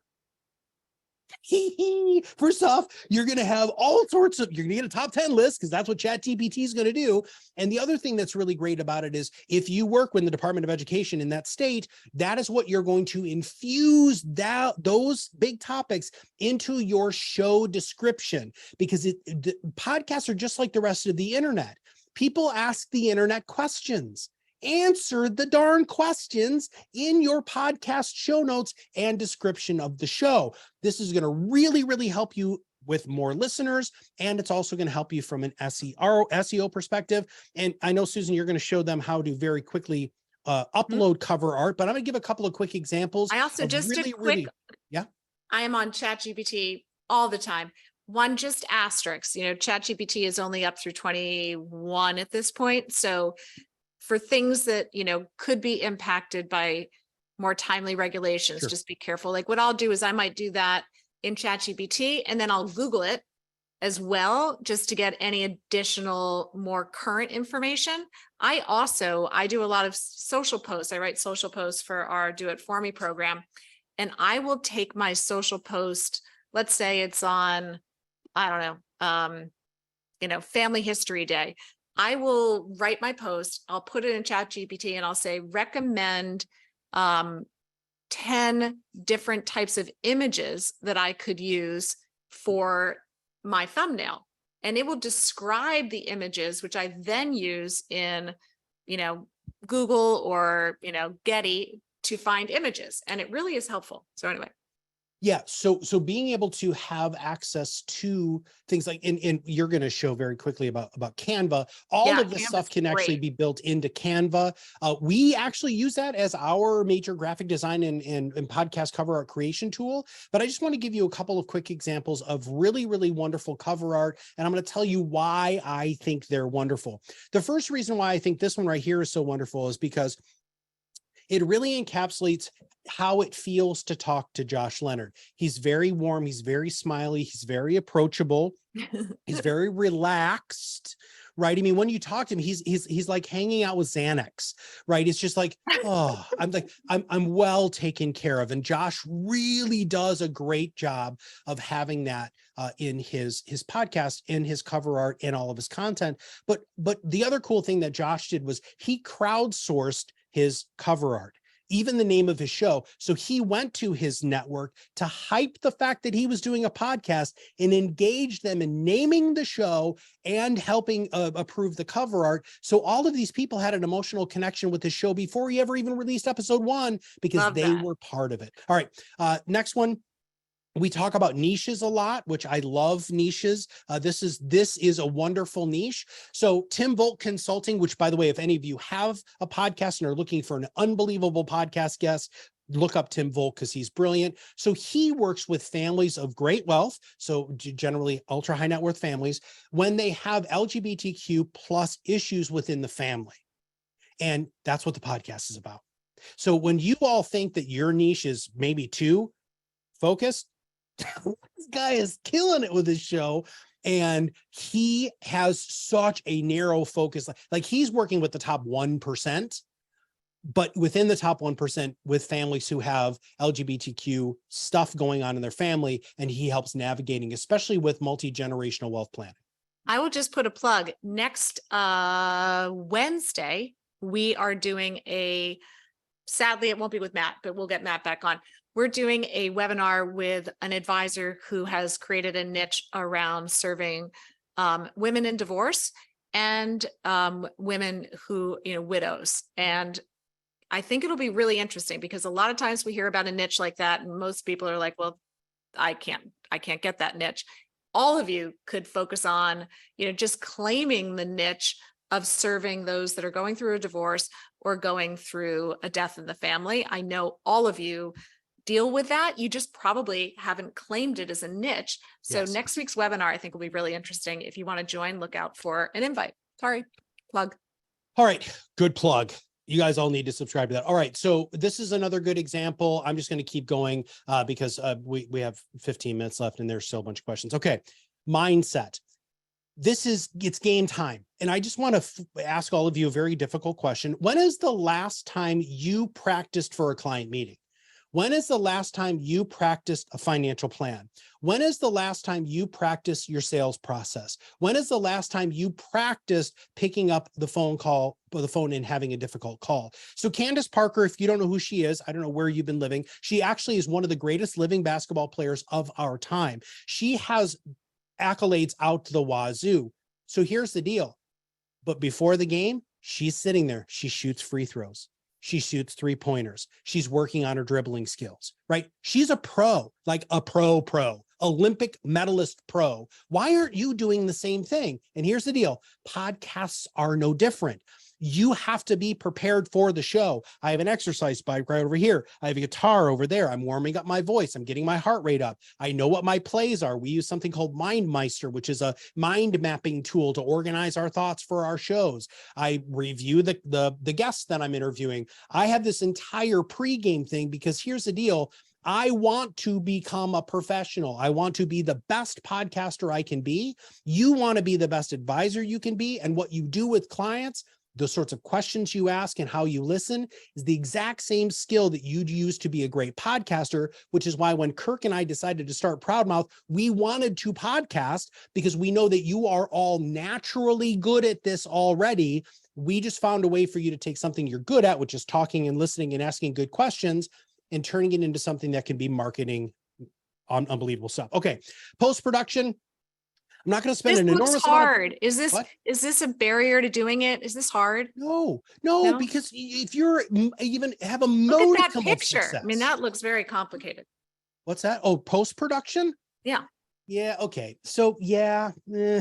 First off, you're going to have all sorts of, you're going to get a top 10 list because that's what ChatGPT is going to do. And the other thing that's really great about it is if you work with the Department of Education in that state, that is what you're going to infuse those big topics into your show description, because the podcasts are just like the rest of the internet. People ask the internet questions. Answer the darn questions in your podcast show notes and description of the show. This is going to really, really help you with more listeners, and it's also going to help you from an SEO perspective. And I know, Susan, you're going to show them how to very quickly upload cover art, but I'm going to give a couple of quick examples. I also just a quick, yeah. I am on ChatGPT all the time. One, just asterisks, ChatGPT is only up through 21 at this point. So for things that, could be impacted by more timely regulations, Sure. Just be careful. Like what I'll do is I might do that in ChatGPT and then I'll Google it as well, just to get any additional, more current information. I do a lot of social posts. I write social posts for our Do It For Me program. And I will take my social post, let's say it's on, I don't know, Family History Day. I will write my post, I'll put it in ChatGPT and I'll say, recommend 10 different types of images that I could use for my thumbnail. And it will describe the images, which I then use in, Google or, Getty to find images. And it really is helpful. So anyway. Yeah. So being able to have access to things like, and you're going to show very quickly about Canva, all of this Canva's stuff can actually great. be built into Canva. We actually use that as our major graphic design and podcast cover art creation tool. But I just want to give you a couple of quick examples of really, really wonderful cover art. And I'm going to tell you why I think they're wonderful. The first reason why I think this one right here is so wonderful is because it really encapsulates how it feels to talk to Josh Leonard. He's very warm. He's very smiley. He's very approachable. He's very relaxed, right? I mean, when you talk to him, he's like hanging out with Xanax, right? It's just like, oh, I'm well taken care of. And Josh really does a great job of having that in his podcast, in his cover art, and all of his content. But the other cool thing that Josh did was he crowdsourced his cover art, even the name of his show. So he went to his network to hype the fact that he was doing a podcast and engage them in naming the show and helping approve the cover art. So all of these people had an emotional connection with the show before he ever even released episode 1, because they were part of it. All right. Next one. We talk about niches a lot, which I love niches. This is a wonderful niche. So Tim Volt Consulting, which, by the way, if any of you have a podcast and are looking for an unbelievable podcast guest, look up Tim Volt because he's brilliant. So he works with families of great wealth, so generally ultra high net worth families, when they have LGBTQ plus issues within the family. And that's what the podcast is about. So when you all think that your niche is maybe too focused, this guy is killing it with his show, and he has such a narrow focus. Like he's working with the top 1%, but within the top 1% with families who have LGBTQ stuff going on in their family, and he helps navigating, especially with multi-generational wealth planning. I will just put a plug. Next Wednesday, we are doing sadly, it won't be with Matt, but we'll get Matt back on. We're doing a webinar with an advisor who has created a niche around serving women in divorce and women who, widows. And I think it'll be really interesting because a lot of times we hear about a niche like that and most people are like, well, I can't get that niche. All of you could focus on, just claiming the niche of serving those that are going through a divorce or going through a death in the family. I know all of you deal with that. You just probably haven't claimed it as a niche. So Yes. next week's webinar, I think, will be really interesting. If you want to join, look out for an invite. Sorry, plug. All right, good plug. You guys all need to subscribe to that. All right, so this is another good example. I'm just going to keep going because we have 15 minutes left and there's still a bunch of questions. Okay, mindset. It's game time. And I just want to ask all of you a very difficult question. When is the last time you practiced for a client meeting? When is the last time you practiced a financial plan? When is the last time you practiced your sales process? When is the last time you practiced picking up the phone and having a difficult call? So Candace Parker, if you don't know who she is, I don't know where you've been living. She actually is one of the greatest living basketball players of our time. She has accolades out to the wazoo. So here's the deal. But before the game, she's sitting there. She shoots free throws. She shoots 3-pointers. She's working on her dribbling skills, right? She's a pro, like a pro, Olympic medalist pro. Why aren't you doing the same thing? And here's the deal. Podcasts are no different. You have to be prepared for the show. I have an exercise bike right over here. I have a guitar over there. I'm warming up my voice. I'm getting my heart rate up. I know what my plays are. We use something called MindMeister, which is a mind mapping tool to organize our thoughts for our shows. I review the guests that I'm interviewing. I have this entire pregame thing because here's the deal. I want to become a professional. I want to be the best podcaster I can be. You want to be the best advisor you can be. And what you do with clients, the sorts of questions you ask and how you listen is the exact same skill that you'd use to be a great podcaster, which is why when Kirk and I decided to start ProudMouth, we wanted to podcast because we know that you are all naturally good at this already. We just found a way for you to take something you're good at, which is talking and listening and asking good questions, and turning it into something that can be marketing on unbelievable stuff. Okay, post-production. I'm not going to spend This an looks enormous hard. What? Is this a barrier to doing it? Is this hard? No, No? because if you're even have a Look at that modicum of picture. success. I mean, that looks very complicated. What's that? Oh, post-production? Yeah. Yeah. Okay. So yeah,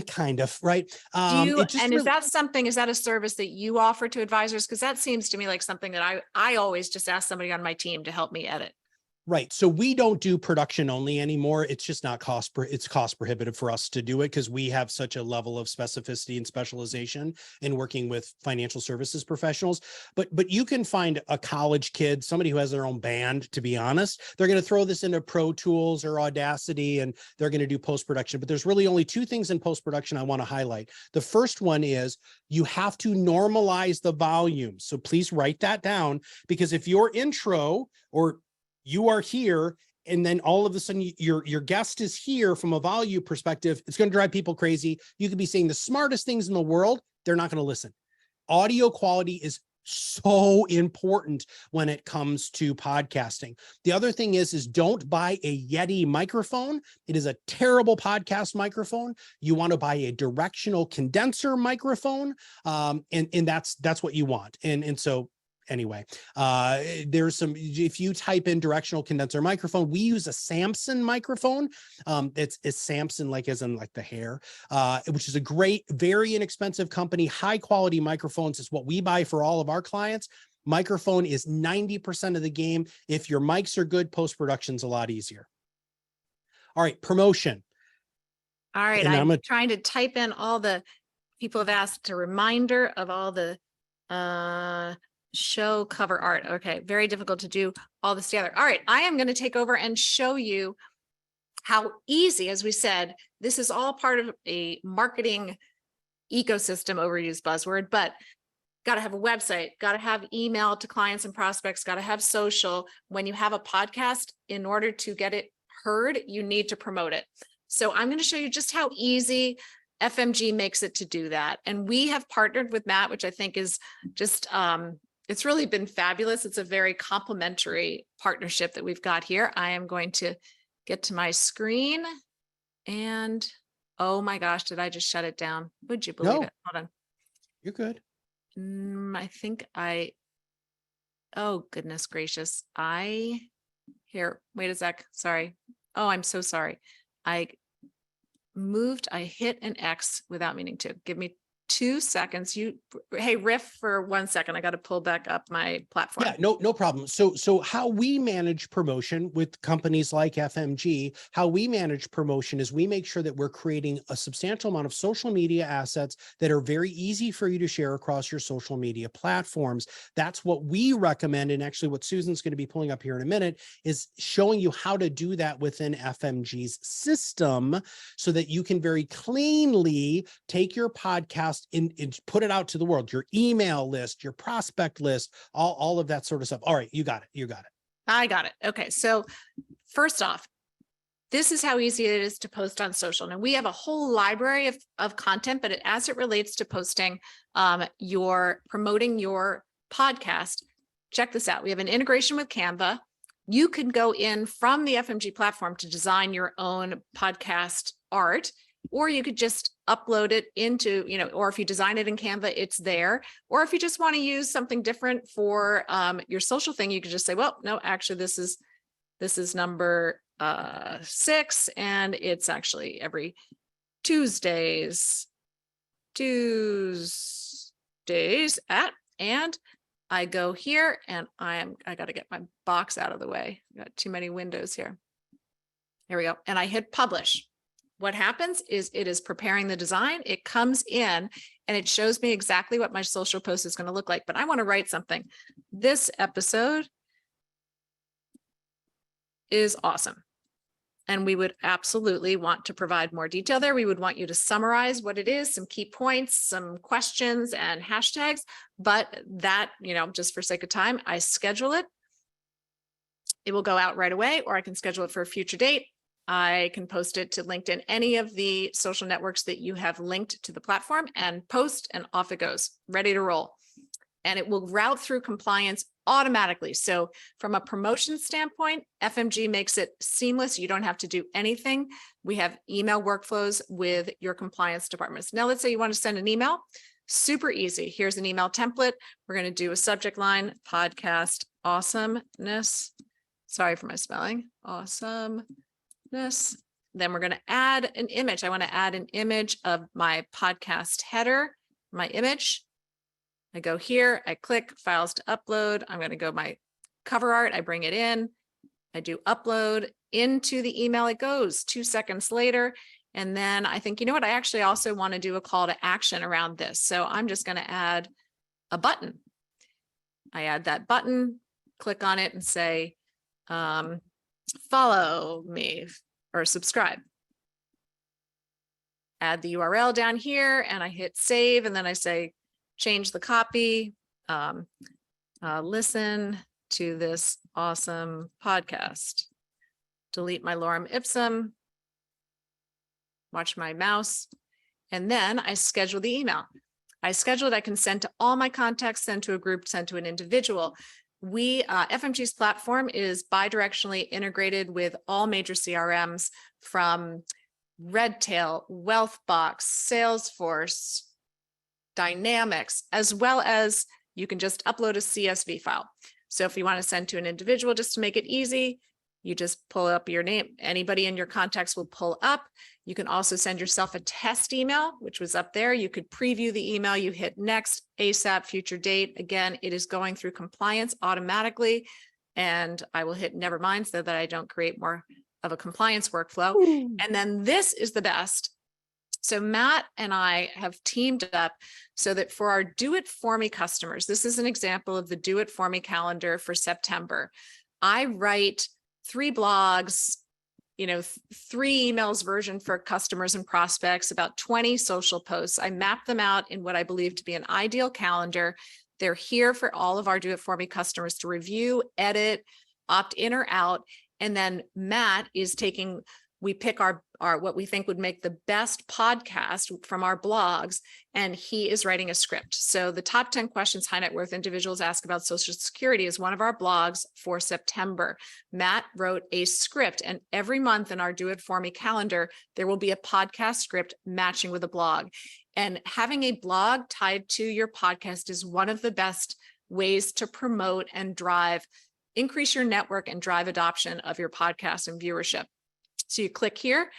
kind of, right? Do you, It just and is really, that a service that you offer to advisors? Because that seems to me like something that I always just ask somebody on my team to help me edit. right. So we don't do production only anymore. It's just not it's cost prohibitive for us to do it because we have such a level of specificity and specialization in working with financial services professionals. But you can find a college kid, somebody who has their own band, to be honest, they're going to throw this into Pro Tools or Audacity and they're going to do post-production. But there's really only two things in post-production I want to highlight. The first one is you have to normalize the volume. So please write that down, because if your intro or you are here and then all of a sudden your guest is here from a value perspective, it's going to drive people crazy. You could be saying the smartest things in the world. They're not going to listen. Audio quality is so important when it comes to podcasting. The other thing is don't buy a Yeti microphone. It is a terrible podcast microphone. You want to buy a directional condenser microphone. And that's what you want. And so anyway, there's some, if you type in directional condenser microphone, we use a Samson microphone. It's Samson, like as in like the hair, which is a great, very inexpensive company. High quality microphones is what we buy for all of our clients. Microphone is 90% of the game. If your mics are good, post-production's a lot easier. All right, promotion. All right, And I'm trying to type in all the people have asked a reminder of all the show cover art. Okay, very difficult to do all this together. All right, I am going to take over and show you how easy, as we said, this is all part of a marketing ecosystem, overused buzzword, but got to have a website, got to have email to clients and prospects, got to have social. When you have a podcast, in order to get it heard, you need to promote it. So I'm going to show you just how easy FMG makes it to do that. And we have partnered with Matt, which I think is just, it's really been fabulous. It's a very complimentary partnership that we've got here. I am going to get to my screen and, oh my gosh, did I just shut it down? Would you believe it? Hold on. You're good. I think oh goodness gracious. Here, wait a sec. Sorry. Oh, I'm so sorry. I hit an X without meaning to. Give me 2 seconds. Hey, Riff, for 1 second. I got to pull back up my platform. Yeah, no problem. So how we manage promotion with companies like FMG, how we manage promotion is we make sure that we're creating a substantial amount of social media assets that are very easy for you to share across your social media platforms. That's what we recommend. And actually what Susan's going to be pulling up here in a minute is showing you how to do that within FMG's system so that you can very cleanly take your podcast and put it out to the world, your email list, your prospect list, all of that sort of stuff. All right, you got it. I got it. Okay. So first off, this is how easy it is to post on social. Now we have a whole library of content, but as it relates to posting, promoting your podcast, check this out. We have an integration with Canva. You can go in from the FMG platform to design your own podcast art, or you could just upload it into, or if you design it in Canva, it's there. Or if you just want to use something different for your social thing, you could just say, well, no, actually, this is number 6, and it's actually every Tuesdays and I go here and I got to get my box out of the way. Got too many windows here. Here we go. And I hit publish. What happens is it is preparing the design. It comes in and it shows me exactly what my social post is going to look like. But I want to write something. This episode is awesome. And we would absolutely want to provide more detail there. We would want you to summarize what it is, some key points, some questions and hashtags. But that, just for sake of time, I schedule it. It will go out right away, or I can schedule it for a future date. I can post it to LinkedIn, any of the social networks that you have linked to the platform, and post, and off it goes, ready to roll. And it will route through compliance automatically. So from a promotion standpoint, FMG makes it seamless. You don't have to do anything. We have email workflows with your compliance departments. Now, let's say you want to send an email. Super easy. Here's an email template. We're going to do a subject line, podcast awesomeness. Sorry for my spelling. Awesomeness. Then we're going to add an image. I want to add an image of my podcast header, my image. I go here, I click files to upload. I'm going to go my cover art. I bring it in. I do upload into the email. It goes 2 seconds later. And then I think, I actually also want to do a call to action around this. So I'm just going to add a button. I add that button, click on it and say, follow me or subscribe. Add the URL down here and I hit save. And then I say, change the copy, listen to this awesome podcast, delete my lorem ipsum, watch my mouse, and then I schedule the email. I can send to all my contacts, send to a group, send to an individual. FMG's platform is bidirectionally integrated with all major CRMs from Redtail, Wealthbox, Salesforce, Dynamics, as well as you can just upload a CSV file. So if you want to send to an individual, just to make it easy, you just pull up your name. Anybody in your contacts will pull up. You can also send yourself a test email, which was up there. You could preview the email. You hit next, ASAP, future date. Again, it is going through compliance automatically. And I will hit never mind so that I don't create more of a compliance workflow. And then this is the best. So Matt and I have teamed up so that for our Do It For Me customers, this is an example of the Do It For Me calendar for September. I write 3 blogs, 3 emails version for customers and prospects, about 20 social posts. I map them out in what I believe to be an ideal calendar. They're here for all of our Do It For Me customers to review, edit, opt in or out. And then Matt is we pick our what we think would make the best podcast from our blogs, and he is writing a script. So the top 10 questions high net worth individuals ask about Social Security is one of our blogs for September. Matt wrote a script, and every month in our Do It For Me calendar, there will be a podcast script matching with a blog. And having a blog tied to your podcast is one of the best ways to promote and increase your network and drive adoption of your podcast and viewership. So you click here,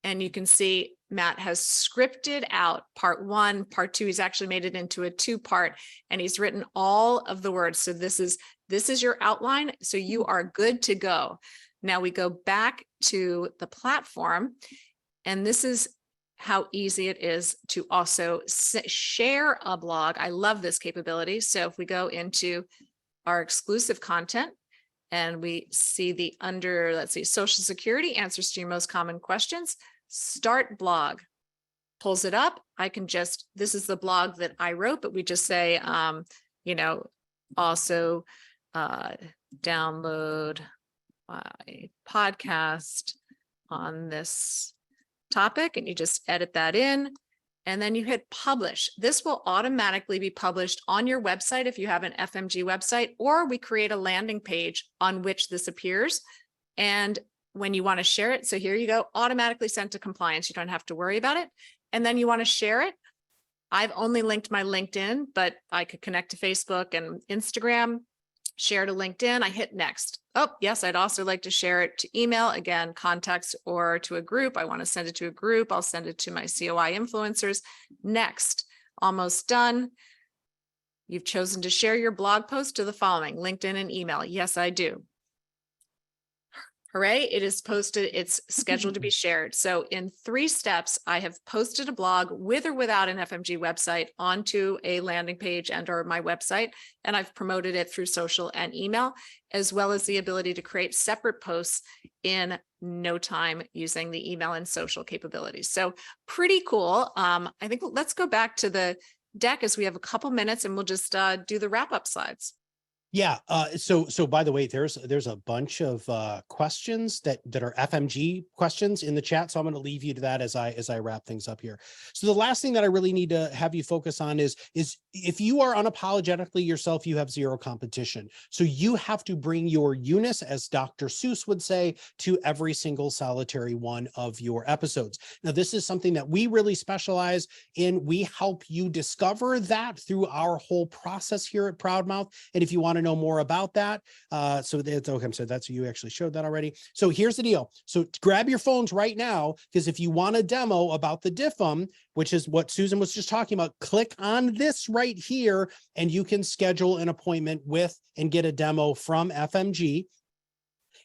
And you can see Matt has scripted out part 1, part 2. He's actually made it into a 2-part, and he's written all of the words. So this is your outline. So you are good to go. Now we go back to the platform, and this is how easy it is to also share a blog. I love this capability. So if we go into our exclusive content and we see the let's see, Social Security, answers to your most common questions, start blog, pulls it up. I can this is the blog that I wrote, but we just say, also download my podcast on this topic, and you just edit that in, and then you hit publish. This will automatically be published on your website if you have an FMG website, or we create a landing page on which this appears. And when you want to share it, so here you go, automatically sent to compliance. You don't have to worry about it. And then you want to share it. I've only linked my LinkedIn, but I could connect to Facebook and Instagram, share to LinkedIn. I hit next. Oh, yes, I'd also like to share it to email, again, contacts, or to a group. I want to send it to a group. I'll send it to my COI influencers. Next, almost done. You've chosen to share your blog post to the following: LinkedIn and email. Yes, I do. Hooray, it is posted. It's scheduled to be shared. So in 3 steps, I have posted a blog with or without an FMG website onto a landing page and or my website, and I've promoted it through social and email, as well as the ability to create separate posts in no time using the email and social capabilities. So pretty cool. I think let's go back to the deck as we have a couple minutes, and we'll just do the wrap-up slides. Yeah. So by the way, there's a bunch of questions that are FMG questions in the chat. So I'm going to leave you to that as I wrap things up here. So the last thing that I really need to have you focus on is if you are unapologetically yourself, you have zero competition. So you have to bring your Eunice, as Dr. Seuss would say, to every single solitary one of your episodes. Now, this is something that we really specialize in. We help you discover that through our whole process here at ProudMouth. And if you want to know more about that, so that's you actually showed that already. So here's the deal. So grab your phones right now, because if you want a demo about the DIFM, which is what Susan was just talking about, click on this right here and you can schedule an appointment with and get a demo from FMG.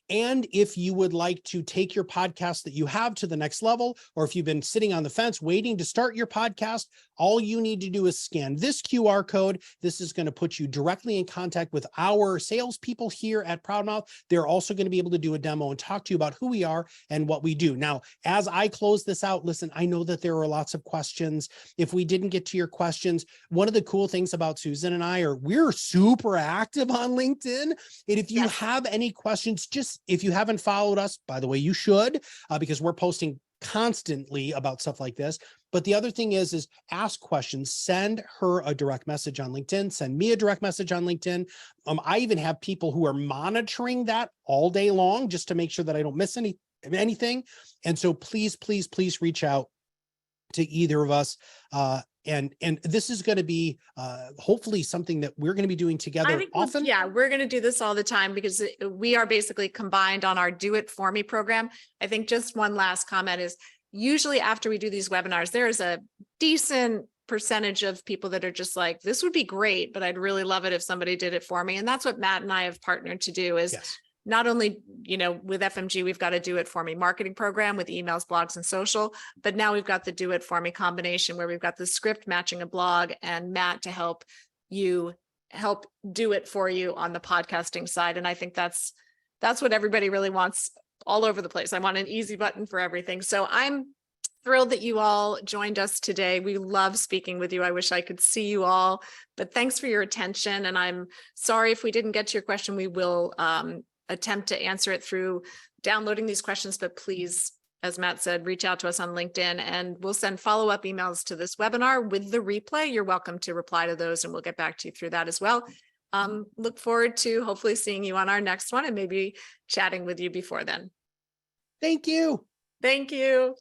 And if you would like to take your podcast that you have to the next level, or if you've been sitting on the fence waiting to start your podcast, all you need to do is scan this QR code. This is going to put you directly in contact with our salespeople here at ProudMouth. They're also going to be able to do a demo and talk to you about who we are and what we do. Now, as I close this out, listen, I know that there are lots of questions. If we didn't get to your questions, one of the cool things about Susan and I are we're super active on LinkedIn. And if you have any questions, if you haven't followed us, by the way, you should, because we're posting constantly about stuff like this. But the other thing is ask questions, send her a direct message on LinkedIn, send me a direct message on LinkedIn. I even have people who are monitoring that all day long just to make sure that I don't miss anything. And so please, please, please reach out to either of us. And this is going to be hopefully something that we're going to be doing together often. Yeah, we're going to do this all the time because we are basically combined on our Do It For Me program. I think just one last comment is usually after we do these webinars, there's a decent percentage of people that are just like, this would be great, but I'd really love it if somebody did it for me. And that's what Matt and I have partnered to do is not only, with FMG, we've got a Do It For Me marketing program with emails, blogs, and social, but now we've got the Do It For Me combination where we've got the script matching a blog and Matt to help do it for you on the podcasting side. And I think that's what everybody really wants all over the place. I want an easy button for everything. So I'm thrilled that you all joined us today. We love speaking with you. I wish I could see you all, but thanks for your attention. And I'm sorry if we didn't get to your question. We will attempt to answer it through downloading these questions, but please, as Matt said, reach out to us on LinkedIn and we'll send follow-up emails to this webinar with the replay. You're welcome to reply to those and we'll get back to you through that as well. Look forward to hopefully seeing you on our next one and maybe chatting with you before then. Thank you. Thank you.